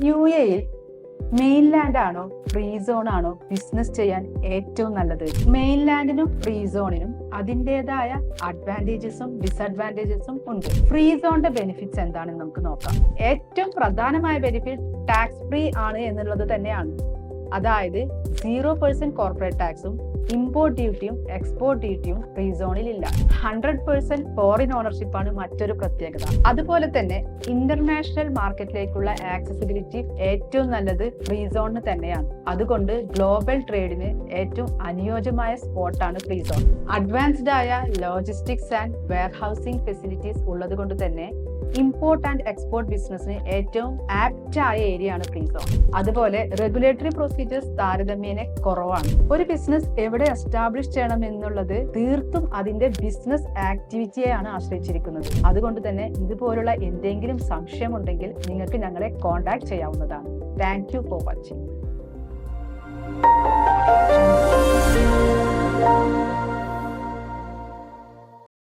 UAE mainland ആണോ free zone ആണോ business ചെയ്യാൻ ഏറ്റവും നല്ലത്? മെയിൻലാൻഡിനും ഫ്രീ സോണിനും അതിൻ്റെതായ അഡ്വാൻറ്റേജസും ഡിസഡ്വാൻറ്റേജസും ഉണ്ട്. ഫ്രീ സോണിന്റെ ബെനിഫിറ്റ്സ് എന്താണെന്ന് നമുക്ക് നോക്കാം. ഏറ്റവും പ്രധാനമായ ബെനിഫിറ്റ് ടാക്സ് ഫ്രീ ആണ് എന്നുള്ളത് തന്നെയാണ്. അതായത് 0% കോർപ്പറേറ്റ് ടാക്സും ഇമ്പോർട്ട് ഡ്യൂട്ടിയും എക്സ്പോർട്ട് ഡ്യൂട്ടിയും ഫ്രീ സോണിൽ ഇല്ല. 100% ഫോറിൻ ഓണർഷിപ്പ് ആണ് മറ്റൊരു പ്രത്യേകത. അതുപോലെ തന്നെ ഇന്റർനാഷണൽ മാർക്കറ്റിലേക്കുള്ള ആക്സസിബിലിറ്റി ഏറ്റവും നല്ലത് ഫ്രീ സോണിന് തന്നെയാണ്. അതുകൊണ്ട് ഗ്ലോബൽ ട്രേഡിന് ഏറ്റവും അനുയോജ്യമായ സ്പോട്ടാണ് ഫ്രീ സോൺ. അഡ്വാൻസ്ഡ് ആയ ലോജിസ്റ്റിക്സ് ആൻഡ് വെയർഹൌസിംഗ് ഫെസിലിറ്റീസ് ഉള്ളത് കൊണ്ട് തന്നെ ഇമ്പോർട്ട് ആൻഡ് എക്സ്പോർട്ട് ബിസിനസിന് ഏറ്റവും ആപ്റ്റ് ആയ ഏരിയ ആണ് ഫ്രീ സോൺ. അതുപോലെ റെഗുലേറ്ററി പ്രൊസീജിയേഴ്സ് താരതമ്യേന കുറവാണ്. ഒരു ബിസിനസ് എവിടെ എസ്റ്റാബ്ലിഷ് ചെയ്യണം എന്നുള്ളത് തീർത്തും അതിന്റെ ബിസിനസ് ആക്ടിവിറ്റിയെയാണ് ആശ്രയിച്ചിരിക്കുന്നത്. അതുകൊണ്ട് തന്നെ ഇതുപോലുള്ള എന്തെങ്കിലും സംശയമുണ്ടെങ്കിൽ നിങ്ങൾക്ക് ഞങ്ങളെ കോൺടാക്ട് ചെയ്യാവുന്നതാണ്. Thank you for watching.